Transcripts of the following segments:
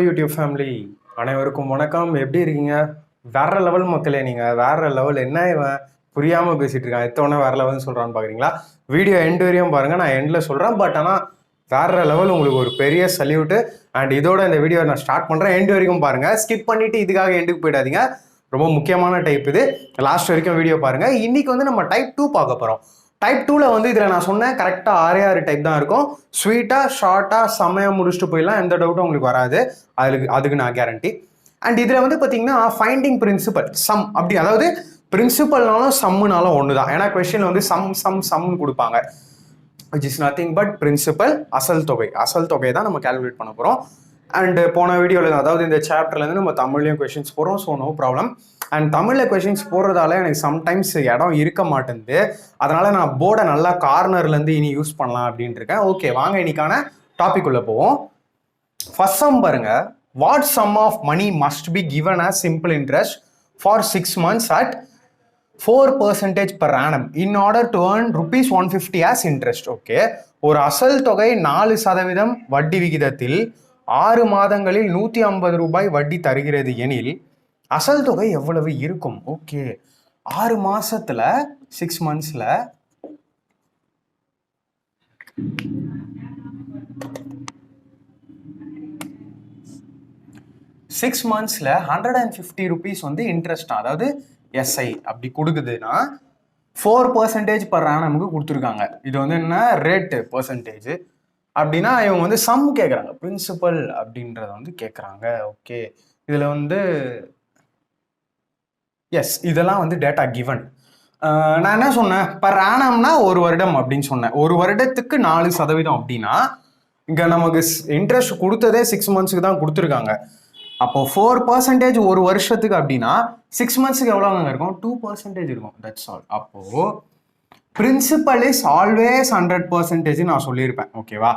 YouTube family அனைவருக்கும் வணக்கம். எப்படி இருக்கீங்க? வேற லெவல் மக்களே. நீங்கள் வேற லெவல். என்ன இவன் புரியாமல் பேசிட்டு இருக்கான், எத்தவொன்னே வேற லெவல்னு சொல்கிறான்னு பார்க்குறீங்களா? வீடியோ எண்டு வரையும் பாருங்கள், நான் எண்டில் சொல்கிறேன். பட் ஆனால் வேற லெவல், உங்களுக்கு ஒரு பெரிய சல்யூட்டு. அண்ட் இதோட இந்த வீடியோ நான் ஸ்டார்ட் பண்ணுறேன். எண்டு வரைக்கும் பாருங்கள். ஸ்கிப் பண்ணிவிட்டு இதுக்காக எண்டுக்கு போயிடாதீங்க. ரொம்ப முக்கியமான டைப் இது. லாஸ்ட் வரைக்கும் வீடியோ பாருங்கள். இன்றைக்கி வந்து நம்ம டைப் 2 பார்க்க போகிறோம். டைப் 2ல் வந்து இதில் நான் சொன்னேன் கரெக்டாக 6 டைப் தான் இருக்கும். ஸ்வீட்டாக ஷார்ட்டாக செம்மையாக முடிச்சுட்டு போயிடலாம், எந்த டவுட்டும் உங்களுக்கு வராது. அதுக்கு நான் கேரண்டி. அண்ட் இதில் வந்து பார்த்தீங்கன்னா ஃபைண்டிங் பிரின்சிபல் சம் அப்படி, அதாவது பிரின்சிபல்னாலும் சம்முனாலும் ஒன்று தான். ஏன்னா கொஸ்டின் வந்து சம்னு கொடுப்பாங்க. Which is nothing but principal, அசல் தொகை தான் நம்ம கால்குலேட் பண்ண போகிறோம். அண்ட் போன வீடியோவில், அதாவது இந்த சாப்டர்லேருந்து நம்ம தமிழ்லையும் கொஷின்ஸ் போகிறோம். So no problem. அண்ட் தமிழில் கொஷின்ஸ் போடுறதால எனக்கு சம்டைம்ஸ் இடம் இருக்க மாட்டேங்குது. அதனால் நான் போர்டை நல்லா கார்னர்லேருந்து இனி யூஸ் பண்ணலாம் அப்படின்ட்டு இருக்கேன். ஓகே, வாங்க இன்னைக்கான டாபிக் உள்ள போவோம். ஃபர்ஸ்ட் சம் பாருங்க. What sum of money must be given as simple interest for 6 months at 4% per annum in order to earn ₹150 as interest. Okay, ஒரு அசல் தொகை 4% வட்டி விகிதத்தில் 6 மாதங்களில் ₹150 வட்டி தருகிறது எனில் அசல் தொகை எவ்வளவு இருக்கும்? ஓகே, 6 மாசத்துல 6 monthsல ₹150 வந்து இன்ட்ரெஸ்ட், அதாவது எஸ்ஐ அப்படி கொடுக்குதுன்னா 4% per annum கொடுத்துருக்காங்க. இது வந்து என்ன ரேட்டு பர்சன்டேஜ் அப்படின்னா இவங்க வந்து சம் கேட்குறாங்க, பிரின்சிபல் அப்படின்றத வந்து கேட்குறாங்க. ஓகே, இதில் வந்து எஸ், இதெல்லாம் வந்து டேட்டா கிவன். நான் என்ன சொன்னேன், பர் ஆனம்னா ஒரு வருடம் அப்படின்னு சொன்னேன். ஒரு வருடத்துக்கு 4% அப்படின்னா இங்கே நமக்கு இன்ட்ரெஸ்ட் கொடுத்ததே 6 monthsக்கு தான் கொடுத்துருக்காங்க. அப்போ 4% ஒரு வருஷத்துக்கு அப்படின்னா 6 monthsக்கு எவ்வளோங்க இருக்கும்? 2% இருக்கும். That's all. அப்போ பிரின்சிபல் இஸ் ஆல்வேஸ் 100% நான் சொல்லியிருப்பேன். ஓகேவா,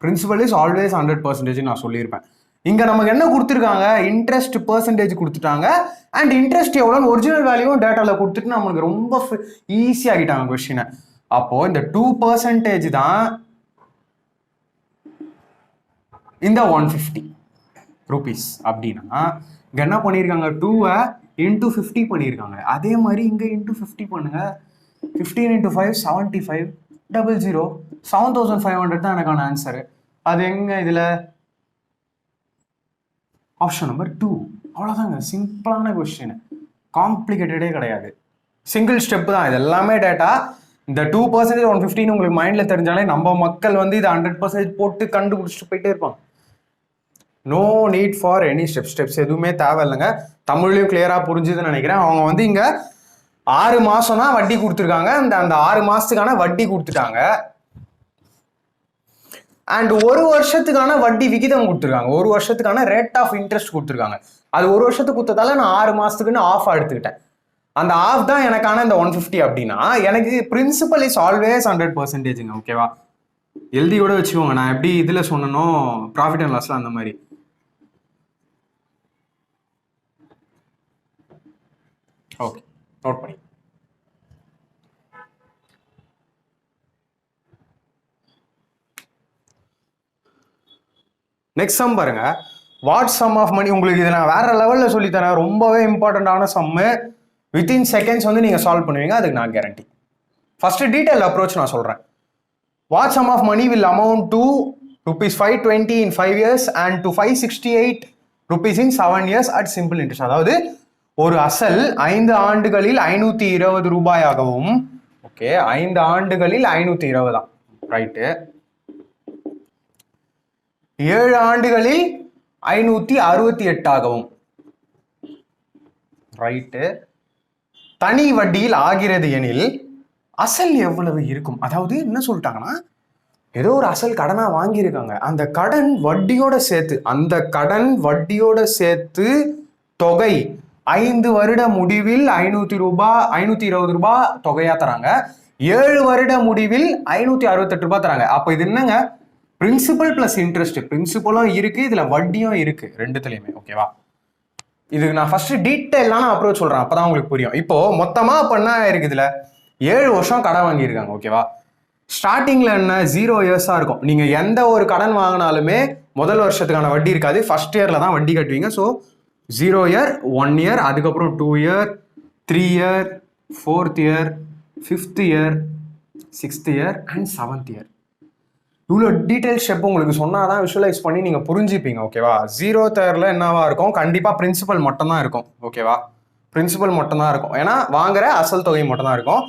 பிரின்சிபல் இஸ் ஆல்வேஸ் 100% நான் சொல்லியிருப்பேன். இங்க நமக்கு என்ன கொடுத்துருக்காங்க? இன்ட்ரெஸ்ட் பர்சன்டேஜ் கொடுத்துட்டாங்க. அண்ட் இன்ட்ரெஸ்ட் எவ்வளோன்னு ஒரிஜினல் வேல்யூவும் டேட்டாவில் கொடுத்துட்டு நம்மளுக்கு ரொம்ப ஈஸி ஆகிட்டாங்க கொஸ்டினை. அப்போ இந்த 2% தான் இந்த ₹150 அப்படின்னா இங்க என்ன பண்ணியிருக்காங்க? 2 into 50 பண்ணியிருக்காங்க. அதே மாதிரி இங்க into 50 பண்ணுங்க. 15 into 5 75 00 7500 தான் எனக்கான ஆன்சரு. அது எங்க? இதுல ஆப்ஷன் நம்பர் 2. அவ்வளோதாங்க, சிம்பிளான கொஸ்டின், காம்ப்ளிகேட்டடே கிடையாது. சிங்கிள் ஸ்டெப் தான். இது எல்லாமே டேட்டா. இந்த 2% 150 உங்களுக்கு மைண்ட்ல தெரிஞ்சாலே நம்ம மக்கள் வந்து இதை 100% போட்டு கண்டுபிடிச்சிட்டு போயிட்டே இருப்பாங்க. No need for any steps எதுவுமே தேவையில்லைங்க. தமிழ்லையும் கிளியரா புரிஞ்சுதுன்னு நினைக்கிறேன். அவங்க வந்து இங்க 6 மாசம் தான் வட்டி கொடுத்துருக்காங்க. அந்த 6 மாசத்துக்கான வட்டி கொடுத்துட்டாங்க. அண்ட் ஒரு வருஷத்துக்கான வட்டி விகிதம் கொடுத்துருக்காங்க. ஒரு வருஷத்துக்கான ரேட் ஆஃப் இன்ட்ரெஸ்ட் கொடுத்துருக்காங்க. அது ஒரு வருஷத்துக்கு கொடுத்ததால நான் 6 மாசத்துக்குன்னு ஆஃப் எடுத்துக்கிட்டேன். அந்த ஆஃப் தான் எனக்கான இந்த 150 அப்படின்னா எனக்கு பிரின்சிபல் இஸ் ஆல்வேஸ் 100%. ஓகேவா, எழுதியோட வச்சுக்கோங்க. நான் எப்படி இதுல சொன்னனோ ப்ராஃபிட் அண்ட் லாஸ்ல அந்த மாதிரி. ஓகே, நோட் பண்ணி. நெக்ஸ்ட் சம் பாருங்க. What sum of money. உங்களுக்கு இதை நான் வேற லெவலில் சொல்லித்தரேன். ரொம்பவே இம்பார்ட்டண்டான சம்மு. வித்தின் செகண்ட்ஸ் வந்து நீங்கள் சால்வ் பண்ணுவீங்க, அதுக்கு நான் கேரண்டி. ஃபர்ஸ்ட் டீடைல் அப்ரோச் நான் சொல்கிறேன். What sum of money will amount to ₹520 in 5 years and to ₹568 in 7 years at simple interest. அதாவது ஒரு அசல் 5 ஆண்டுகளில் ₹520 ஓகே, 5 ஆண்டுகளில் 520 தான் ரைட்டு. 7 ஆண்டுகளில் 568 ரைட்டு. தனி வட்டியில் ஆகிறது எனில் அசல் எவ்வளவு இருக்கும்? அதாவது என்ன சொல்லிட்டாங்கன்னா, ஏதோ ஒரு அசல் கடனா வாங்கியிருக்காங்க. அந்த கடன் வட்டியோட சேர்த்து தொகை 5 வருட முடிவில் ₹520 தொகையா தராங்க. 7 வருட முடிவில் ₹568 தராங்க. அப்போ இது என்னங்க? Principal plus interest. பிரின்சிபலும் இருக்கு, இதுல வட்டியும் இருக்கு, ரெண்டுத்துலயுமே. ஓகேவா, இதுக்கு நான் ஃபர்ஸ்ட் டீட்டெயிலான அப்ரோச் சொல்றேன், அப்பதான் உங்களுக்கு புரியும். இப்போ மொத்தமா பண்ணா இருக்கு, இதுல 7 வருஷம் கடன் வாங்கியிருக்காங்க. ஓகேவா, ஸ்டார்டிங்ல என்ன 0 இயர்ஸா இருக்கும். நீங்க எந்த ஒரு கடன் வாங்கினாலுமே முதல் வருஷத்துக்கான வட்டி இருக்காது, ஃபர்ஸ்ட் இயர்ல தான் வட்டி கட்டுவீங்க. ஸோ 0 இயர், 1 இயர், அதுக்கப்புறம் 2 year, 3 year, 4th year, 5th year, 6th year and 7th year. இவ்வளோ டீட்டெயில் ஸ்டெப் உங்களுக்கு சொன்னாதான் விஷுவலைஸ் பண்ணி நீங்கள் புரிஞ்சுப்பீங்க. ஓகேவா? 0th இயர்ல என்னவா இருக்கும், கண்டிப்பாக பிரின்சிபல் மட்டும்தான் இருக்கும். ஓகேவா? பிரின்சிபல் மட்டும்தான் இருக்கும், ஏன்னா வாங்குற அசல் தொகை மட்டும்தான் இருக்கும்.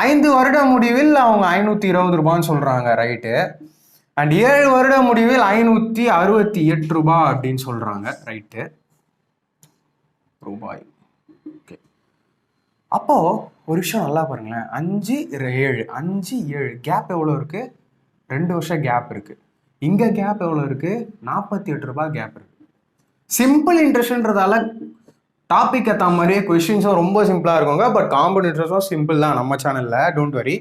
5 வருட முடிவில் அவங்க 520 ரூபான்னு சொல்றாங்க, ரைட்டு. அண்ட் 7 வருட முடிவில் 568 ரூபாய் அப்படின்னு சொல்றாங்க, ரைட்டு. ரூபாய். ஓகே, அப்போ ஒரு விஷயம் நல்லா பாருங்களேன். 5, 7 5, 7 கேப் எவ்வளோ இருக்கு? 2 வருஷம் கேப் இருக்கு. இங்க கேப் எவ்வளோ இருக்கு? 48 ரூபாய் கேப் இருக்கு. சிம்பிள் இன்ட்ரெஸ்ட்ன்றதால டாபிக் ஏற்ற மாதிரியே கொஸ்டின்ஸும் ரொம்ப சிம்பிளாக இருக்குங்க. பட் காம்பவுண்ட் இன்ட்ரெஸ்டும் சிம்பிள் தான் நம்ம சேனலில், டோன்ட் வரி.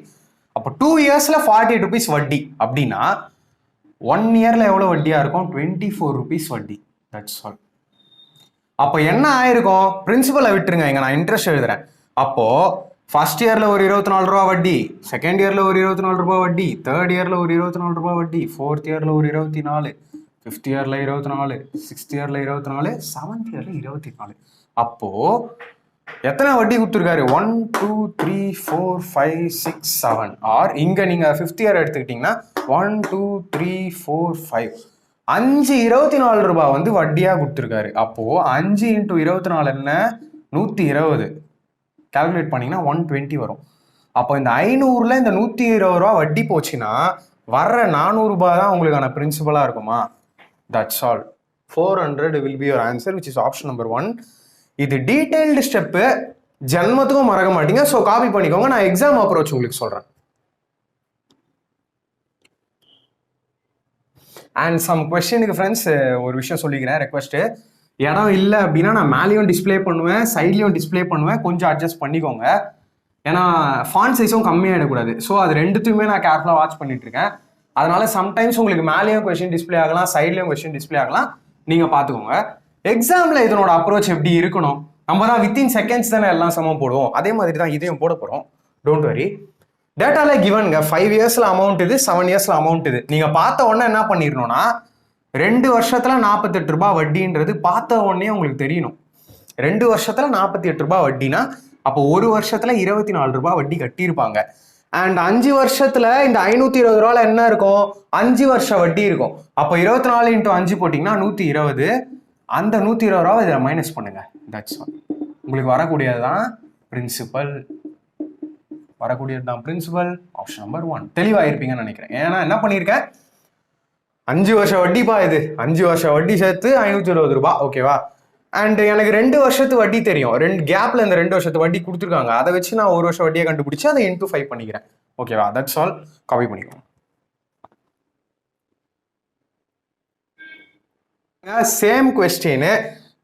அப்போ 2 இயர்ஸில் 48 ரூபீஸ் வட்டி அப்படின்னா 1 இயரில் எவ்வளோ வட்டியாக இருக்கும்? 24 ரூபீஸ் வட்டி. That's all. அப்போ என்ன ஆயிருக்கும்? பிரின்சிபலை விட்டுருங்க, இங்கே நான் இன்ட்ரெஸ்ட் எழுதுறேன். அப்போ ஃபர்ஸ்ட் இயர்ல ஒரு 24 ரூபா வட்டி, செகண்ட் இயர்ல ஒரு 24 ரூபாய் வட்டி, தேர்ட் இயர்ல ஒரு 24 ரூபாய் வட்டி, 4th இயர்ல ஒரு 24, 5th இயர்ல 24, 6th இயர்ல 24, 7th இயர்ல 24. அப்போ எத்தனை வட்டி கொடுத்துருக்காரு? 1 2 3 4 5 6 7. ஆர் இங்க நீங்க 5th இயர் எடுத்துக்கிட்டீங்கன்னா 1 2 3 4 5 524 ரூபாய் வந்து வட்டியா கொடுத்துருக்காரு. அப்போ 5 × 24 என்ன? 120. கால்குலேட் பண்ணீங்கன்னா 120 வரும். அப்போ இந்த 500ல இந்த 120 ரூபா வட்டி போச்சுன்னா வர்ற 400 ரூபாய் தான் உங்களுக்கான பிரின்சிபலா இருக்குமா? That's all. 400 will be your answer, which is option number 1. இது டீடைல்டு ஸ்டெப்பு, ஜென்மத்துக்கும் மறக்க மாட்டீங்க. ஸோ காப்பி பண்ணிக்கோங்க. நான் எக்ஸாம் அப்ரோச் உங்களுக்கு சொல்றேன். அண்ட் சம் கொஸ்டினுக்கு ஃப்ரெண்ட்ஸ் ஒரு விஷயம் சொல்லிக்கிறேன், ரெக்வஸ்ட்டு. இடம் இல்லை அப்படின்னா நான் மேலேயும் டிஸ்பிளே பண்ணுவேன், சைட்லேயும் டிஸ்பிளே பண்ணுவேன். கொஞ்சம் அட்ஜஸ்ட் பண்ணிக்கோங்க, ஏன்னா ஃபாண்ட் சைஸும் கம்மியாகிடக்கூடாது. ஸோ அது ரெண்டுத்தையுமே நான் கேர்ஃபுல்லாக வாட்ச் பண்ணிட்டு இருக்கேன். அதனால சம்டைம்ஸ் உங்களுக்கு மேலேயும் கொஸ்டின் டிஸ்பிளே ஆகலாம், சைட்லேயும் கொஸ்டின் டிஸ்பிளே ஆகலாம். நீங்கள் பார்த்துக்கோங்க. எக்ஸாமில் இதனோட அப்ரோச் எப்படி இருக்கணும்? நம்ம தான் வித்தின் செகண்ட்ஸ் தானே எல்லாம் சமம் போடுவோம், அதே மாதிரி தான் இதையும் போட போகிறோம். Don't worry. டேட்டால கிவனுங்க 5 இயர்ஸ்ல அமௌண்ட் இது, 7 இயர்ஸ்ல அமௌண்ட் இது. நீங்கள் பார்த்த உடனே என்ன பண்ணிடணும்னா 2 வருஷத்துல 48 ரூபாய் வட்டின்றது பார்த்த உடனே உங்களுக்கு தெரியணும். 2 வருஷத்துல 48 ரூபாய் வட்டினா அப்போ ஒரு வருஷத்துல 24 ரூபாய் வட்டி கட்டியிருப்பாங்க. அண்ட் 5 வருஷத்துல இந்த 520 ரூபாயில என்ன இருக்கும்? 5 வருஷம் வட்டி இருக்கும். அப்போ 24 × 5 போட்டிங்கன்னா 120. அந்த 120 ரூபாய் இதில் மைனஸ் பண்ணுங்க. That's all. உங்களுக்கு வரக்கூடியது தான் பிரின்சிபல். வரக்கூடியது தான் பிரின்சிபல். Option number 1. தெளிவாக இருப்பீங்கன்னு நினைக்கிறேன். ஏன்னா என்ன பண்ணியிருக்கேன், 5 வருஷம் வட்டிப்பா இது. 5 வருஷம் வட்டி சேர்த்து 520 ரூபாய். ஓகேவா? அண்ட் எனக்கு 2 வருஷத்து வட்டி தெரியும். 2 கேப்ல இந்த 2 வருஷத்து வட்டி கொடுத்துருக்காங்க. அதை வச்சு நான் 1 வருஷம் வட்டியை கண்டுபிடிச்சு அதை × 5 பண்ணிக்கிறேன். ஓகேவா? That's all. காப்பி பண்ணிக்கோங்க. சேம்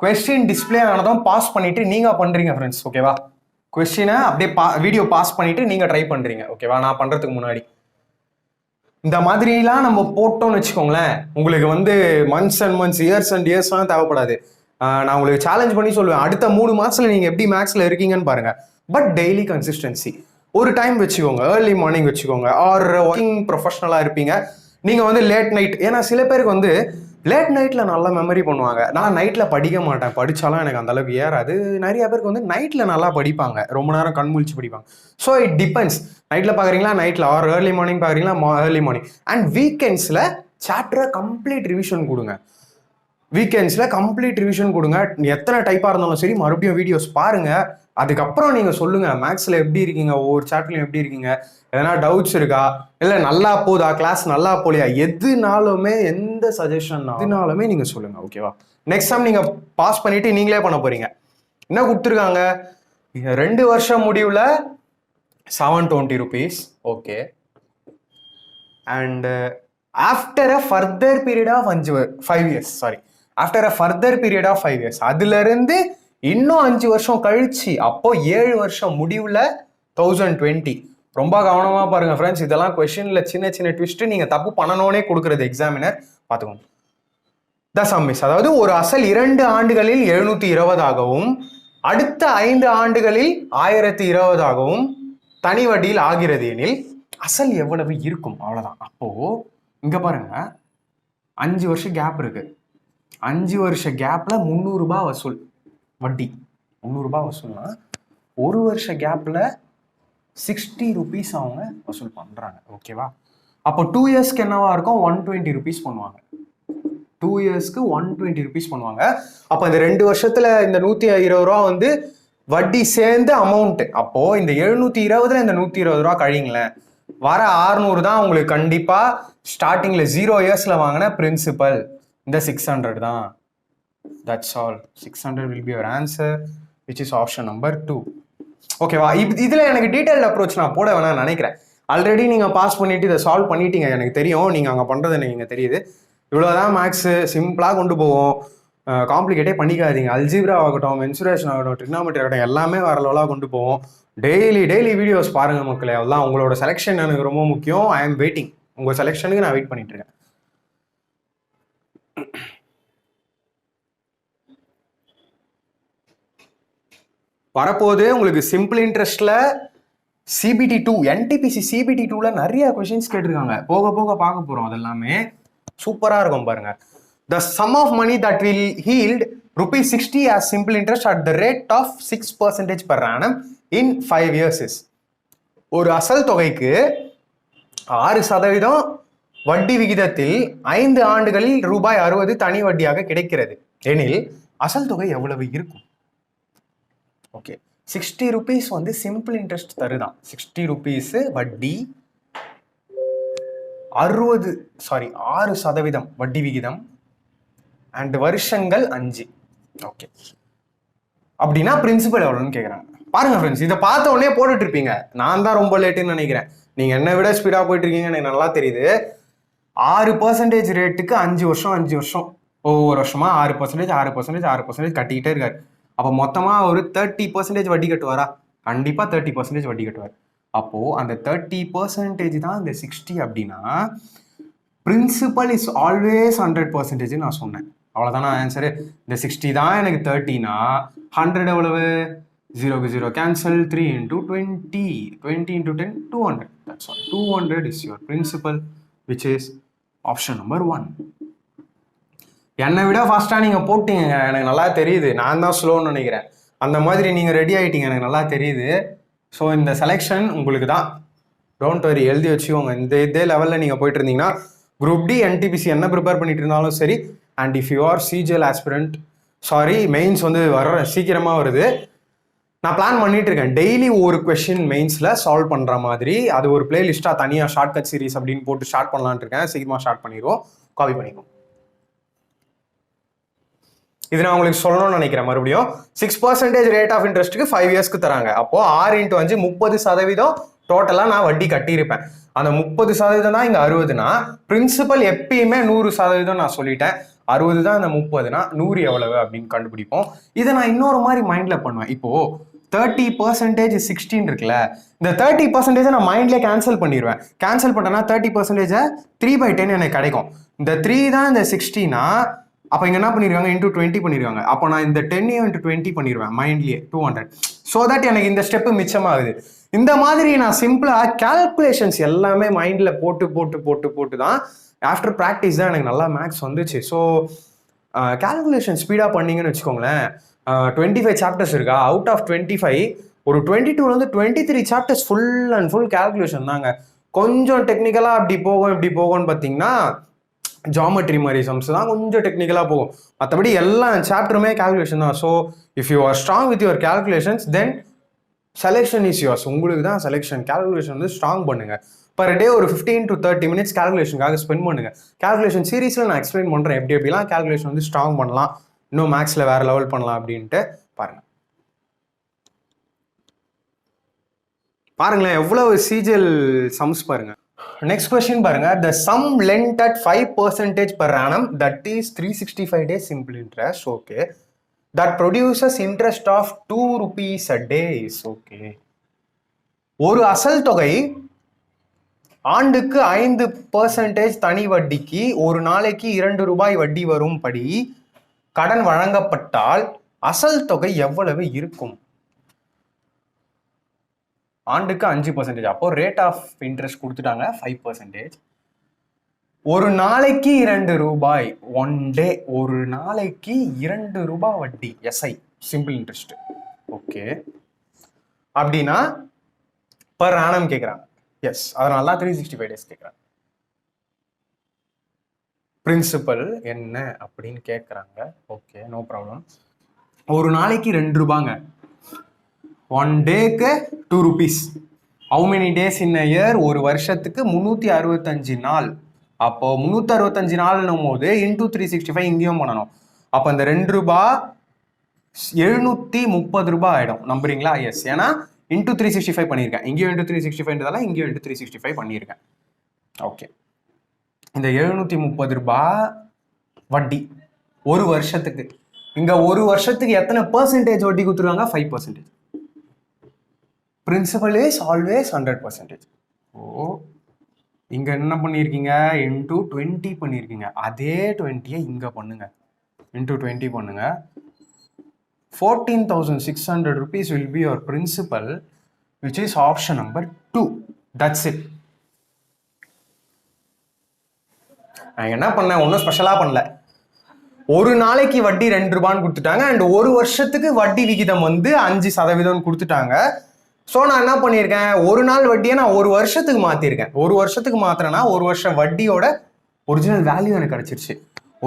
கொஸ்டின் டிஸ்பிளே ஆனதும் பாஸ் பண்ணிட்டு நீங்க பண்றீங்க ஃப்ரெண்ட்ஸ். ஓகேவா? கொஸ்டினை அப்படியே வீடியோ பாஸ் பண்ணிட்டு நீங்க ட்ரை பண்றீங்க. ஓகேவா? நான் பண்றதுக்கு முன்னாடி இந்த மாதிரிலாம் நம்ம போட்டோம்னு வச்சுக்கோங்களேன், உங்களுக்கு வந்து months and months, years and இயர்ஸ்லாம் தேவைப்படாது. நான் உங்களுக்கு சேலஞ்ச் பண்ணி சொல்லுவேன், அடுத்த 3 மாசத்துல நீங்க எப்படி மேக்ஸ்ல இருக்கீங்கன்னு பாருங்க. But daily consistency. ஒரு டைம் வச்சுக்கோங்க, ஏர்லி மார்னிங் வச்சுக்கோங்க. ஆர் ஒர்க்கிங் ப்ரொஃபஷனலா இருப்பீங்க, நீங்க வந்து லேட் நைட். ஏன்னா சில பேருக்கு வந்து லேட் நைட்ல நல்லா மெமரி பண்ணுவாங்க. நான் நைட்ல படிக்க மாட்டேன், படிச்சாலும் எனக்கு அந்த அளவுக்கு ஏறாது. நிறைய பேருக்கு வந்து நைட்ல நல்லா படிப்பாங்க, ரொம்ப நேரம் கண் முழிச்சு படிப்பாங்க. So it depends. நைட்ல பாக்குறீங்களா நைட்ல, ஆர் ஏர்லி மார்னிங் பாக்குறீங்களா ஏர்லி மார்னிங். அண்ட் வீக்கெண்ட்ஸ்ல சாப்டரை கம்ப்ளீட் ரிவிஷன் கொடுங்க. வீக்கெண்ட்ஸ்ல கம்ப்ளீட் ரிவிஷன் கொடுங்க. எத்தனை டைப்பா இருந்தாலும் சரி, மறுபடியும் வீடியோஸ் பாருங்க. அதுக்கப்புறம் நீங்க சொல்லுங்க மேக்ஸ்ல எப்படி இருக்கீங்க, ஒவ்வொரு சாப்டர்லையும் எப்படி இருக்கீங்க, எதனா டவுட்ஸ் இருக்கா, இல்லை நல்லா போதா, கிளாஸ் நல்லா போலையா, எதுனாலுமே எந்த சஜஷன் எதுனாலுமே நீங்க சொல்லுங்க. ஓகேவா? நெக்ஸ்ட் டைம் நீங்க பாஸ் பண்ணிட்டு நீங்களே பண்ண போறீங்க. என்ன கொடுத்துருக்காங்க? 2 வருஷம் முடிவுல 720 rupees. Okay. And after a further period of 5 years, sorry, after a further period of 5 years, அதுல இருந்து இன்னும் 5 வருஷம் கழிச்சு, அப்போ 7 வருஷம் முடிவுல 1020. ரொம்ப கவனமா பாருங்க ஃப்ரெண்ட்ஸ். இதெல்லாம் கொஸ்டின்ல சின்ன சின்ன ட்விஸ்ட், நீங்க தப்பு பண்ணணும்னே கொடுக்கறது எக்ஸாமினர். பார்த்துக்கோங்க. த சம் இஸ், அதாவது ஒரு அசல் 2 ஆண்டுகளில் 720 ஆகவும் அடுத்த 5 ஆண்டுகளில் 1020 ஆகவும் தனி வட்டியில் ஆகிறது எனில் அசல் எவ்வளவு இருக்கும்? அவ்வளவுதான். அப்போ இங்க பாருங்க, 5 வருஷம் கேப் இருக்கு. 5 வருஷ கேப்ல 300 ரூபாய் வசூல் வட்டி. 300 ரூபாய் வசூல்னா 1 வருஷ கேப்ல 60 rupees அவங்க வசூல் பண்றாங்க. ஓகேவா? அப்போ 2 இயர்ஸ்க்கு என்னவா இருக்கும்? 120 rupees பண்ணுவாங்க. 2 இயர்ஸ்க்கு 120 rupees பண்ணுவாங்க. அப்போ இந்த 2 வருஷத்துல இந்த 120 ரூபா வந்து வட்டி சேர்ந்து அமௌண்ட். அப்போ இந்த 720ல இந்த 120 ரூபா கழிங்களேன், வர 600 தான் உங்களுக்கு கண்டிப்பா ஸ்டார்டிங்ல 0 இயர்ஸ்ல வாங்கின பிரின்சிபல். இந்த 600 தான். That's all. 600 will be your answer, which is option number 2. ஓகேவா? இதுல எனக்கு டீடைல்டு அப்ரோச் நான் போட வேணாம்னு நினைக்கிறேன். ஆல்ரெடி நீங்க பாஸ் பண்ணிட்டு இதை சால்வ் பண்ணிட்டீங்க, எனக்கு தெரியும். நீங்க அங்க பண்றது எனக்கு தெரியுது. இவ்வளவுதான் மேக்ஸ். சிம்பிளா கொண்டு போவோம், காம்ப்ளிகேட்டே பண்ணிக்காதீங்க. அல்ஜிப்ரா ஆகட்டும், மென்சுரேஷன் ஆகட்டும், ட்ரிக்னாமெட்ரி ஆகட்டும், எல்லாமே வேற லெவலாக கொண்டு போவோம். டெய்லி வீடியோஸ் பாருங்க மக்களே. அதெல்லாம் உங்களோட செலெக்ஷன் எனக்கு ரொம்ப முக்கியம். I am waiting. உங்க செலெக்ஷனுக்கு நான் வெயிட் பண்ணிட்டு இருக்கேன். வரப்போது உங்களுக்கு சிம்பிள் இன்ட்ரெஸ்ட்ல CBT 2, NTPC CBT 2ல நிறைய கொஸ்டின்ஸ் கேட்டிருக்காங்க. போக போக பார்க்க போறோம். அதெல்லாமே சூப்பரா இருக்கும் பாருங்க. The sum of money that will yield ₹60 as simple interest at the rate of 6% per annum in 5 years is. ஒரு அசல் தொகைக்கு 6% வட்டி விகிதத்தில் 5 ஆண்டுகளில் ₹60 தனி வட்டியாக கிடைக்கிறது எனில் அசல் தொகை எவ்வளவு இருக்கும்? ஓகே, 60 rupees வந்து சிம்பிள் இன்ட்ரெஸ்ட் தருதான். 60 rupees வட்டி, 6% வட்டி விகிதம் அண்ட் வருஷங்கள் 5. ஓகே, அப்படின்னா பிரின்சிபல் எவ்வளோன்னு கேட்குறாங்க. பாருங்க ஃப்ரெண்ட்ஸ், இதை பார்த்த உடனே போட்டுட்டு இருப்பீங்க. நான் தான் ரொம்ப லேட்டுன்னு நினைக்கிறேன். நீங்க என்னை விட ஸ்பீடாக போயிட்டு இருக்கீங்க, எனக்கு நல்லா தெரியுது. 6% ரேட்டுக்கு 5 வருஷம் ஒவ்வொரு வருஷமா 6% கட்டிக்கிட்டே இருக்காரு. அப்போ மொத்தமாக ஒரு 30% வட்டி கட்டுவாரா? கண்டிப்பாக 30% வட்டி கட்டுவார். அப்போ அந்த 30% தான் இந்த 60 அப்படின்னா பிரின்சிபல் இஸ் ஆல்வேஸ் 100% நான் சொன்னேன். அவ்வளோதானா ஆன்சரு? இந்த 60 தான் எனக்கு 30னா 100 எவ்வளவு? 0க்கு 0 cancel. 3 into 20, 20 into 10, 200. That's all. 200 is your principal, which is option number 1. என்னை விட ஃபாஸ்ட்டாக நீங்கள் போட்டீங்க, எனக்கு நல்லா தெரியுது. நான் தான் ஸ்லோன்னு நினைக்கிறேன். அந்த மாதிரி நீங்கள் ரெடி ஆகிட்டீங்க, எனக்கு நல்லா தெரியுது. ஸோ இந்த செலெக்ஷன் உங்களுக்கு தான். டோன்ட் வரி, எழுதி வச்சுக்கோங்க. இதே லெவலில் நீங்கள் போயிட்டு இருந்தீங்கன்னா குரூப் டி NTPC என்ன ப்ரிப்பேர் பண்ணிட்டு இருந்தாலும் சரி, and if you are CGL aspirant, mains வந்து சீக்கிரமாக வருது. நான் பிளான் பண்ணிட்டு இருக்கேன் டெய்லி ஒரு கொஸ்டின் மெயின்ஸில் சால்வ் பண்ணுற மாதிரி. அது ஒரு பிளேலிஸ்ட்டாக தனியாக ஷார்ட்கட் சீரிஸ் அப்படின்னு போட்டு ஸ்டார்ட் பண்ணலான்ட்டு இருக்கேன். சீக்கிரமாக ஸ்டார்ட் பண்ணிடுவோம். காப்பி பண்ணிக்குவோம். இது நான் உங்களுக்கு சொல்லணும்னு நினைக்கிறேன். மறுபடியும் 6% ரேட் ஆஃப் இன்ட்ரெஸ்ட்டுக்கு 5 இயர்ஸ்க்கு தராங்க. அப்போ 6 into 5 30% டோட்டலாக நான் வட்டி கட்டியிருப்பேன். அந்த 30% தான் இங்கே 60னா, பிரின்சிபல் எப்பயுமே 100% நான் சொல்லிட்டேன். 60 தான் இந்த 30னா 100 எவ்வளவு அப்படின்னு கண்டுபிடிப்போம். இதை நான் இன்னொரு மாதிரி மைண்டில் பண்ணுவேன். இப்போ 30% 16 இருக்குல்ல, இந்த 30% நான் மைண்ட்லேயே கேன்சல் பண்ணிடுவேன். கேன்சல் பண்ணனா 30% 3/10 எனக்கு கிடைக்கும். இந்த 3 தான் இந்த 60னா, அப்போ இங்கே என்ன பண்ணிடுவாங்க? into 20 பண்ணிடுவாங்க. அப்போ நான் இந்த 10 into 20 பண்ணிடுவேன் மைண்ட்லேயே 200. ஸோ தட் எனக்கு இந்த ஸ்டெப்பு மிச்சமாகுது. இந்த மாதிரி நான் சிம்பிளாக கேல்குலேஷன்ஸ் எல்லாமே மைண்டில் போட்டு தான் ஆஃப்டர் ப்ராக்டிஸ் தான் எனக்கு நல்லா மேக்ஸ் வந்துச்சு. ஸோ கேல்குலேஷன் ஸ்பீடாக பண்ணிங்கன்னு வச்சுக்கோங்களேன். 25 சாப்டர்ஸ் இருக்கா? அவுட் ஆஃப் 25 ஒரு 22 23 chapters full and full calculation தாங்க. கொஞ்சம் டெக்னிக்கலாக இப்படி போகும்னு பார்த்தீங்கன்னா ஜாமெட்ரி மாதிரி சம்ஸ் தான் கொஞ்சம் டெக்னிக்கலாக போகும். மற்றபடி எல்லா சாப்டருமே கேல்குலேஷன் தான். So if you are strong with your calculations, then selection is yours. உங்களுக்கு தான் செலெக்ஷன். கேல்குலேஷன் வந்து ஸ்ட்ராங் பண்ணுங்க. பர் டே ஒரு 15 to 30 minutes கேல்குலேஷனுக்காக ஸ்பெண்ட் பண்ணுங்க. கேல்குலேஷன் சீரீஸில் நான் எக்ஸ்பிளைன் பண்ணுறேன் எப்படிலாம் கேல்குலேஷன் வந்து ஸ்ட்ராங் பண்ணலாம், இன்னும் மேக்ஸில் வேற லெவல் பண்ணலாம் அப்படின்ட்டு பாருங்களேன் எவ்வளவு CGL சம்ஸ் பாருங்க. நெக்ஸ்ட் கொஸ்டின் பாருங்க. The sum lent at 5% per annum, that is 365 days simple interest, okay, that produces interest of 2 rupees a day is okay. ஒரு அசல் தொகை ஆண்டுக்கு 5% தனி வட்டிக்கு ஒரு நாளைக்கு 2 ரூபாய் வட்டி வரும்படி கடன் வழங்கப்பட்டால் அசல் தொகை எவ்வளவு இருக்கும்? ஆண்டுக்கு 5%. அப்போ ரேட் ஆஃப் இன்ட்ரெஸ்ட் கொடுத்துட்டாங்க 5%. ஒரு நாளைக்கு 2 ரூபாய், ஒன் டே, ஒரு நாளைக்கு 2 ரூபாய் வட்டி, எஸ்ஐ சிம்பிள் இன்ட்ரெஸ்ட். ஓகே, அப்படின்னா பர் ஆனம் கேட்குறாங்க. எஸ், அதனால தான் 365 டேஸ் கேட்குறாங்க. பிரின்சிபல் என்ன அப்படின்னு கேட்குறாங்க. Okay, no problem. ஒரு நாளைக்கு 2 ரூபாங்க, ஒன் டேக்கு 2 rupees. How many days in a year? ஒரு வருஷத்துக்கு 365 நாள். அப்போ 365 நாள்னும் போது இன்டூ 365 இங்கேயும் பண்ணணும். அப்போ அந்த 2 ரூபாய் 730 ரூபாய் ஆயிடும். நம்புறீங்களா? எஸ், ஏன்னா இன்டூ 365 பண்ணியிருக்கேன். இங்கேயும் இன்டூ 365 இங்கேயும் இன்டூ 365 பண்ணியிருக்கேன். ஓகே, இந்த 730 ரூபாய் வட்டி ஒரு வருஷத்துக்கு. இங்க ஒரு வருஷத்துக்கு எத்தனை பர்சன்டேஜ் வட்டி கொடுத்துருவாங்க? 5%. Principal is always 100%. ஓ, இங்க என்ன பண்ணியிருக்கீங்க? இன்டூ 20 பண்ணியிருக்கீங்க. அதே 20 இங்க பண்ணுங்க, இன்டூ 20 பண்ணுங்க. 14,600 rupees will be your principal, which is option number 2. That's it. நான் என்ன பண்ணேன்? ஒன்றும் ஸ்பெஷலாக பண்ணல. ஒரு நாளைக்கு வட்டி 2 ரூபான்னு கொடுத்துட்டாங்க, அண்ட் ஒரு வருஷத்துக்கு வட்டி விகிதம் வந்து 5% கொடுத்துட்டாங்க. ஸோ நான் என்ன பண்ணியிருக்கேன்? ஒரு நாள் வட்டியை நான் ஒரு வருஷத்துக்கு மாற்றிருக்கேன். ஒரு வருஷத்துக்கு மாத்திரனா ஒரு வருஷம் வட்டியோட ஒரிஜினல் வேல்யூ எனக்கு கிடைச்சிருச்சு.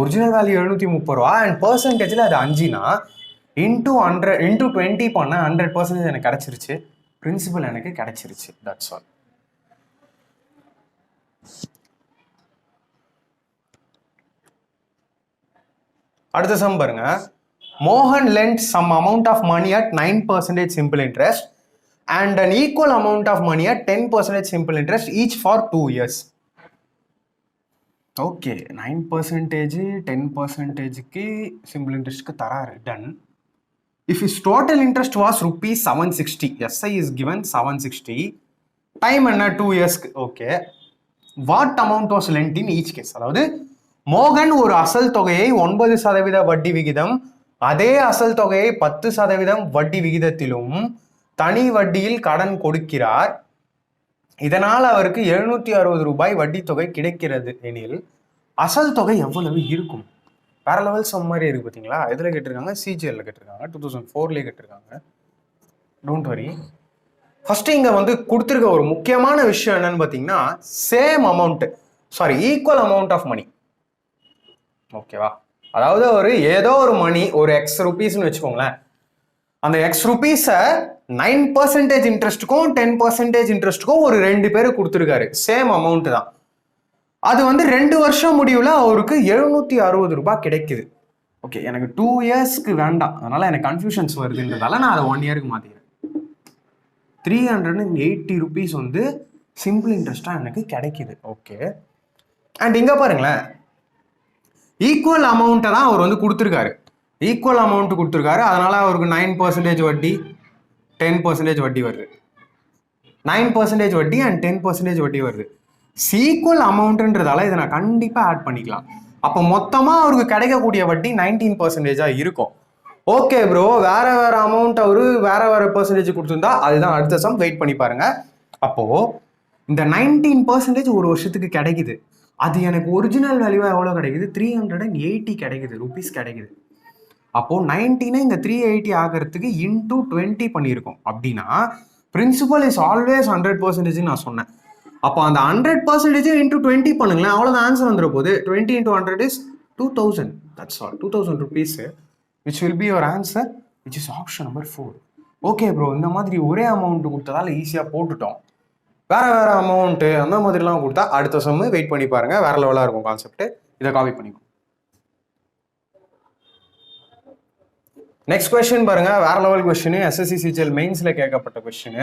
ஒரிஜினல் வேல்யூ 730 ரூபா, அண்ட் பர்சன்டேஜில் அது 5னா இன்டூ 100 இன்டூ 20 பண்ண 100% எனக்கு கிடைச்சிருச்சு. பிரின்சிபல் எனக்கு கிடைச்சிருச்சு. That's all. அடுத்த சம் பாருங்க. மோகன் lent some amount of money at 9% simple interest and an equal amount of money at 10% simple interest each for 2 years. Okay, 9% 10%க்கு சிம்பிள் இன்ட்ரெஸ்ட்க்கு தராரு. Done. If his total interest was rupees 760, SI is given 760, time என்ன 2 yearsக்கு. Okay, what amount was lent in each case? அதாவது மோகன் ஒரு அசல் தொகையை 9% வட்டி விகிதம், அதே அசல் தொகையை 10% வட்டி விகிதத்திலும் தனி வட்டியில் கடன் கொடுக்கிறார். இதனால் அவருக்கு 760 ரூபாய் வட்டி தொகை கிடைக்கிறது எனில் அசல் தொகை எவ்வளவு இருக்கும்? வேற லெவல் சம் மாதிரி இருக்கு பார்த்தீங்களா? எதில் கேட்டிருக்காங்க? சிஜிஎல்ல கேட்டிருக்காங்க. 2004 கேட்டிருக்காங்க. Don't worry. ஃபர்ஸ்ட் இங்க வந்து கொடுத்துருக்க ஒரு முக்கியமான விஷயம் என்னன்னு பார்த்தீங்கன்னா, same amount, sorry equal amount of money. ஓகேவா? அதாவது ஒரு ஏதோ ஒரு மணி, ஒரு எக்ஸ் ருபீஸ்னு வச்சுக்கோங்களேன். அந்த எக்ஸ் ருபீஸை 9% இன்ட்ரெஸ்ட்டுக்கும் 10% இன்ட்ரெஸ்ட்டுக்கும் ஒரு 2 பேர் கொடுத்துருக்காரு. சேம் அமௌண்ட் தான். அது வந்து 2 வருஷம் முடிவில் அவருக்கு 760 ரூபாய் கிடைக்குது. ஓகே, எனக்கு 2 இயர்ஸ்க்கு வேண்டாம், அதனால எனக்கு கன்ஃபியூஷன்ஸ் வருதுன்றதால நான் அதை 1 இயருக்கு மாற்றிக்கிறேன். 380 rupees வந்து சிம்பிள் இன்ட்ரெஸ்டாக எனக்கு கிடைக்குது. ஓகே, அண்ட் இங்கே பாருங்களேன், ஈக்குவல் அமௌண்ட்டை தான் அவர் வந்து கொடுத்துருக்காரு. ஈக்குவல் அமௌண்ட் கொடுத்துருக்காரு, அதனால அவருக்கு 9% வட்டி 10% வட்டி வருது. 9% வட்டி அண்ட் 10% வட்டி வருது. ஈக்குவல் அமௌண்ட்ன்றதால இதை நான் கண்டிப்பாக ஆட் பண்ணிக்கலாம். அப்போ மொத்தமாக அவருக்கு கிடைக்கக்கூடிய வட்டி 19% இருக்கும். ஓகே ப்ரோ, வேற வேற அமௌண்ட் அவரு வேற வேற பர்சன்டேஜ் கொடுத்துருந்தா அதுதான் அடுத்த சம். வெயிட் பண்ணி பாருங்க. அப்போ இந்த 19% ஒரு வருஷத்துக்கு கிடைக்குது. அது எனக்கு ஒரிஜினல் வேல்யூவா எவ்வளோ கிடைக்குது? 380 கிடைக்குது, ருபீஸ் கிடைக்குது. அப்போ 19 இங்க 380 ஆகிறதுக்கு இன்டூ 20 பண்ணியிருக்கோம். அப்படின்னா பிரின்சிபல் இஸ் ஆல்வேஸ் 100% நான் சொன்னேன். அப்போ அந்த 100% இன்டூ 20 பண்ணுங்களேன், அவ்வளோதான் ஆன்சர் வந்துட போகுது. 20 into 100 is 2000. That's all. 2000 rupees, which will be your answer, which is option number 4. Okay bro, இந்த மாதிரி ஒரே அமௌண்ட் கொடுத்ததால ஈஸியாக போட்டுட்டோம். வேற வேற அமௌண்ட்டு அந்த மாதிரிலாம் கொடுத்தா அடுத்த சம்மு வெயிட் பண்ணி பாருங்க, வேற லெவலாக இருக்கும் கான்செப்ட். இதை காப்பி பண்ணிக்கும். நெக்ஸ்ட் கொஸ்டின் பாருங்க, வேற லெவல் கொஸ்டின். எஸ்எஸ்சி சிஜிஎல் மெயின்ஸ்ல கேட்கப்பட்ட question.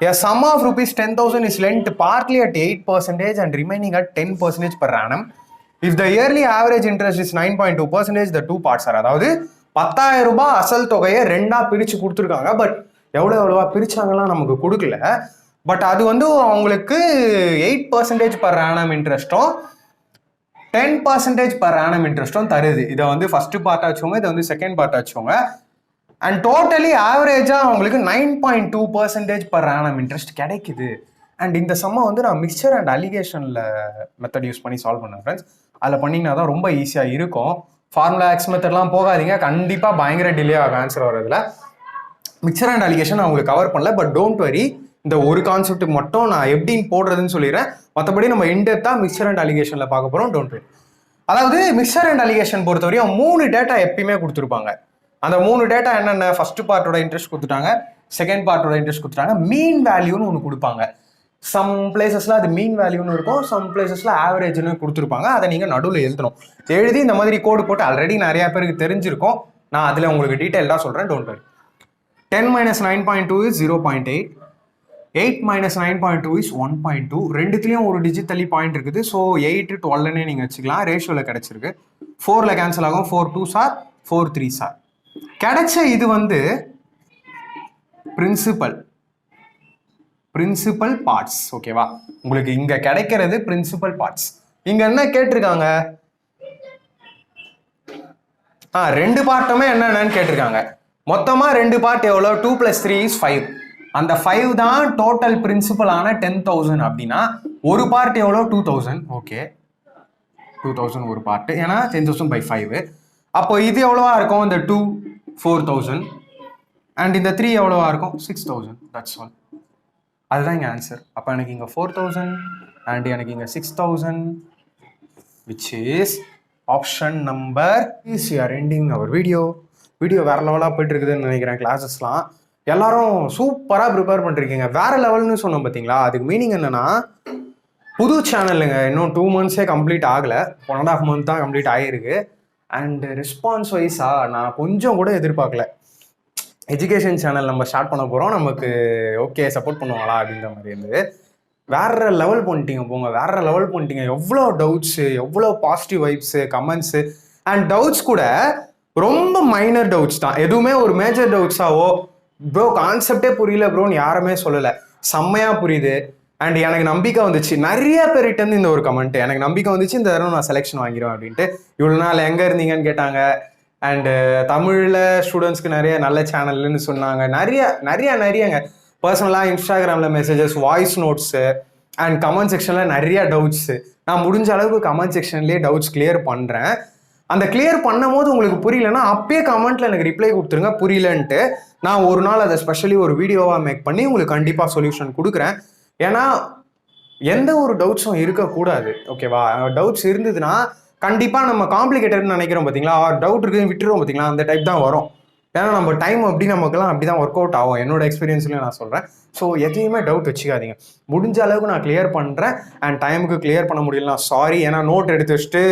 A sum of rupees 10,000 is lent partly at 8% and remaining at 10% per annum. If the yearly average interest is 9.2%, the two parts are. அதாவது 10,000 ரூபாய் அசல் தொகையை 2ஆ பிரிச்சு கொடுத்துருக்காங்க. பட் எவ்வளவா பிரிச்சாங்கலாம் நமக்கு கொடுக்கல. பட் அது வந்து அவங்களுக்கு 8% per annum இன்ட்ரெஸ்டும் 10% per annum இன்ட்ரெஸ்டும் தருது. இதை வந்து ஃபர்ஸ்ட் பார்ட்டா வச்சுக்கோங்க, இதை வந்து செகண்ட் பார்ட்டா வச்சுக்கோங்க. அண்ட் டோட்டலி ஆவரேஜா அவங்களுக்கு 9.2% per annum இன்ட்ரெஸ்ட் கிடைக்குது. அண்ட் இந்த சம்மை வந்து நான் மிக்சர் அண்ட் அலிகேஷனில் மெத்தட் யூஸ் பண்ணி சால்வ் பண்ணேன் ஃப்ரெண்ட்ஸ். அதில் பண்ணிங்கன்னா தான் ரொம்ப ஈஸியாக இருக்கும். ஃபார்முலா எக்ஸ் மெத்தட்லாம் போகாதீங்க, கண்டிப்பாக பயங்கர டிலே ஆகும் ஆன்சர் வரதுல. மிக்சர் அண்ட் அலிகேஷன் நான் உங்களுக்கு கவர் பண்ணல, பட் டோன்ட் வரி, இந்த ஒரு கான்செப்ட்டுக்கு மட்டும் நான் எப்படின்னு போடுறதுன்னு சொல்லிடுறேன். மற்றபடி நம்ம இன்டெப்த்தாக மிக்சர் அண்ட் அலிகேஷனில் பார்க்க போகிறோம், டோன்ட் வரி. அதாவது மிக்சர் அண்ட் அலிகேஷன் பொறுத்தவரையும் 3 டேட்டா எப்பயுமே கொடுத்துருப்பாங்க. அந்த 3 டேட்டா என்னென்ன, ஃபர்ஸ்ட் பார்ட்டோட இன்ட்ரெஸ்ட் கொடுத்துட்டாங்க, செகண்ட் பார்ட்டோட இன்ட்ரெஸ்ட் கொடுத்துட்டாங்க, மீன் வேல்யூன்னு ஒன்று கொடுப்பாங்க. சம் பிளேசஸ்ல அது மீன் வேல்யூன்னு இருக்கும், சம் பிளேசஸ்ல ஆவரேஜ்னு கொடுத்துருப்பாங்க. அதை நீங்கள் நடுவில் எழுதணும். எழுதி இந்த மாதிரி கோடு போட்டு ஆல்ரெடி நிறைய பேருக்கு தெரிஞ்சிருக்கும், நான் அதில் உங்களுக்கு டீட்டெயில்டாக சொல்கிறேன், டோன்ட் வரி. 10 - 9.2 is 0.8. 8 - 9.2 is 1.2. ரெண்டுத்துலேயும் ஒரு டிஜிட் தள்ளி பாயிண்ட் இருக்குது. ஸோ 8 12னே நீங்கள் வச்சுக்கலாம், ரேஷியோவில் கிடச்சிருக்கு. 4ல் கேன்சல் ஆகும், 4 2s are 4 3s are. கிடைச்ச இது வந்து பிரின்சிபல் பார்ட்ஸ். ஓகேவா, உங்களுக்கு இங்க கிடைக்கிறது பிரின்சிபல் பார்ட்ஸ். இங்க என்ன கேட்டிருக்காங்க, 2 பார்ட்டுமே என்னென்னு கேட்டிருக்காங்க. மொத்தமா 2 பார்ட் எவ்வளோ, 2 + 3 is 5. அந்த 5 தான் டோட்டல் பிரின்சிபலான 10,000 அப்படின்னா ஒரு பார்ட் எவ்வளோ, 2,000. ஓகே, 2,000 ஒரு பார்ட், ஏன்னா 10,000 by 5. அப்போ இது எவ்வளோவா இருக்கும், இந்த 2 4,000 அண்ட் இந்த 3 எவ்வளோவா இருக்கும், 6,000. That's all. அதுதான் இங்கே ஆன்சர். அப்போ எனக்கு இங்கே 4,000 அண்ட் எனக்கு இங்கே 6,000, which is option number. We are ending our video வேற லெவலாக போயிட்டு இருக்குதுன்னு நினைக்கிறேன். கிளாஸஸ்லாம் எல்லாரும் சூப்பராக ப்ரிப்பேர் பண்ணிருக்கீங்க. வேற லெவல்னு சொன்னோம் பார்த்தீங்களா, அதுக்கு மீனிங் என்னன்னா, புது சேனலுங்க, இன்னும் 2 months கம்ப்ளீட் ஆகலை, 1.5 month தான் கம்ப்ளீட் ஆகிருக்கு. அண்ட் ரெஸ்பான்ஸ் வைஸாக நான் கொஞ்சம் கூட எதிர்பார்க்கல. எஜுகேஷன் சேனல் நம்ம ஸ்டார்ட் பண்ண போகிறோம், நமக்கு ஓகே சப்போர்ட் பண்ணுவாங்களா அப்படின்ற மாதிரி இருந்து வேற லெவல் பண்ணிட்டீங்க. போங்க, வேற லெவல் பண்ணிட்டீங்க. எவ்வளோ டவுட்ஸு, எவ்வளோ positive vibes, comments and doubts கூட ரொம்ப மைனர் டவுட்ஸ் தான், எதுவுமே ஒரு மேஜர் டவுட்ஸாவோ ப்ரோ கான்செப்டே புரியல ப்ரோன்னு யாருமே சொல்லலை. செம்மையாக புரியுது. அண்ட் எனக்கு நம்பிக்கை வந்துச்சு. நிறைய பேர்கிட்ட இருந்து இந்த ஒரு கமெண்ட் எனக்கு நம்பிக்கை வந்துச்சு, இந்த தடவை நான் செலெக்ஷன் வாங்கிடுவேன் அப்படின்ட்டு. இவ்வளோ நாள் எங்கே இருந்தீங்கன்னு கேட்டாங்க. அண்டு தமிழில் ஸ்டூடெண்ட்ஸ்க்கு நிறைய நல்ல சேனல்னு சொன்னாங்க. நிறையங்க பர்சனலாக இன்ஸ்டாகிராமில் messages, voice notes and comment செக்ஷனில் நிறைய டவுட்ஸு. நான் முடிஞ்ச அளவுக்கு கமெண்ட் செக்ஷன்லேயே டவுட்ஸ் கிளியர் பண்ணுறேன். அந்த கிளியர் பண்ணும் போது உங்களுக்கு புரியலன்னா அப்பயே கமெண்ட்டில் எனக்கு ரிப்ளை கொடுத்துருங்க புரியலன்ட்டு. நான் ஒரு நாள் அதை ஸ்பெஷலி ஒரு வீடியோவாக மேக் பண்ணி உங்களுக்கு கண்டிப்பாக சொல்யூஷன் கொடுக்குறேன். ஏன்னா எந்த ஒரு டவுட்ஸும் இருக்கக்கூடாது. ஓகேவா, டவுட்ஸ் இருந்ததுன்னா கண்டிப்பாக நம்ம காம்ப்ளிகேட்டட்னு நினைக்கிறோம் பார்த்தீங்களா, டவுட் இருக்குன்னு விட்டுருவோம் பார்த்தீங்களா, அந்த டைப் தான் வரும். ஏன்னா நம்ம டைம் அப்படி நமக்குலாம் அப்படி தான் ஒர்க் அவுட் ஆகும், என்னோட எக்ஸ்பீரியன்ஸ்லையும் நான் சொல்கிறேன். ஸோ எதையுமே டவுட் வச்சுக்காதீங்க. முடிஞ்ச அளவுக்கு நான் கிளியர் பண்ணுறேன். அண்ட் டைமுக்கு கிளியர் பண்ண முடியலனா சாரி, ஏன்னா நோட் எடுத்து வச்சுட்டு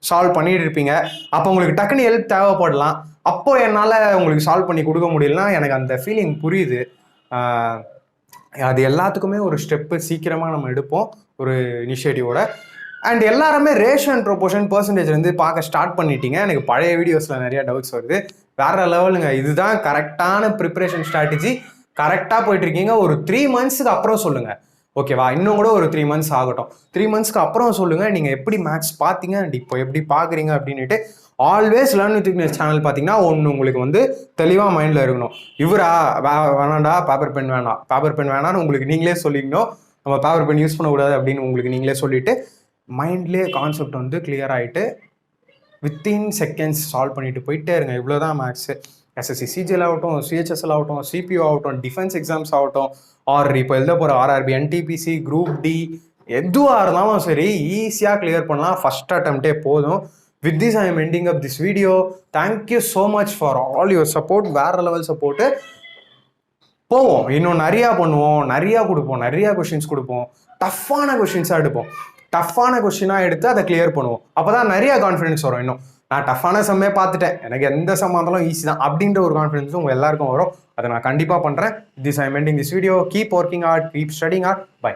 சால்வ் பண்ணிட்டு இருப்பீங்க. அப்போ உங்களுக்கு டக்குன்னு ஹெல்ப் தேவைப்படலாம். அப்போ என்னால் உங்களுக்கு சால்வ் பண்ணி கொடுக்க முடியலனா எனக்கு அந்த ஃபீலிங் புரியுது. அது எல்லாத்துக்குமே ஒரு ஸ்டெப்பு சீக்கிரமாக நம்ம எடுப்போம் ஒரு இனிஷியேட்டிவோட. அண்ட் எல்லாருமே ரேஷியோ அண்ட் ப்ரொபோர்ஷன் பர்சன்டேஜ் வந்து பார்க்க ஸ்டார்ட் பண்ணிட்டீங்க. எனக்கு பழைய வீடியோஸில் நிறைய டவுட்ஸ் வருது. வேற லெவலுங்க. இதுதான் கரெக்டான ப்ரிப்பரேஷன் ஸ்ட்ராட்டஜி. கரெக்டாக போயிட்டு இருக்கீங்க. ஒரு 3 monthsக்கு அப்புறம் சொல்லுங்கள். ஓகேவா, இன்னும் கூட ஒரு 3 months ஆகட்டும். 3 monthsக்கு அப்புறம் சொல்லுங்கள் நீங்கள் எப்படி மேக்ஸ் பார்த்தீங்க அண்ட் இப்போ எப்படி பார்க்குறீங்க அப்படின்ட்டு. Always learn with Vignesh channel பார்த்தீங்கன்னா ஒன்று உங்களுக்கு வந்து தெளிவாக மைண்டில் இருக்கணும். இவரா வேணாண்டா பேப்பர் பென் வேணான்னு உங்களுக்கு நீங்களே சொல்லிக்கணும். நம்ம பேப்பர் பென் யூஸ் பண்ணக்கூடாது அப்படின்னு உங்களுக்கு நீங்களே சொல்லிவிட்டு மைண்ட்லேயே கான்செப்ட் வந்து கிளியர் ஆகிட்டு வித்தின் செகண்ட்ஸ் சால்வ் பண்ணிட்டு போயிட்டே இருங்க. இவ்வளோதான் மேக்ஸு. எஸ்எஸ்சி சிஜிஎல் ஆகட்டும், சிஹெச்எஸ்எல் ஆகட்டும், சிபிஓ ஆகட்டும், டிஃபென்ஸ் எக்ஸாம்ஸ் ஆகட்டும், ஆர் இப்போ எழுத போகிற ஆர்ஆர்பி, என்டிபிசி, குரூப் டி, எதுவாக இருந்தாலும் சரி ஈஸியாக கிளியர் பண்ணலாம். ஃபஸ்ட் அட்டெம்ப்டே போதும். With this I am ending up this video. Thank you so much for all your support. வேறு லெவல் சப்போர்ட்டு. போவோம், இன்னும் நிறையா பண்ணுவோம், நிறையா கொடுப்போம், நிறையா கொஷின்ஸ் கொடுப்போம், டஃப்பான கொஷின்ஸாக எடுப்போம். டஃப்பான கொஸ்டினாக எடுத்து அதை கிளியர் பண்ணுவோம். அப்போ தான் நிறைய கான்ஃபிடன்ஸ் வரும். இன்னும் நான் டஃப்பான சம்மே பார்த்துட்டேன், எனக்கு எந்த சம் இருந்தாலும் ஈஸி தான் அப்படின்ற ஒரு கான்ஃபிடன்ஸும் உங்கள் எல்லாருக்கும் வரும். அதை நான் கண்டிப்பாக பண்ணுறேன். This I am ending this video. Keep working hard, keep studying hard. By.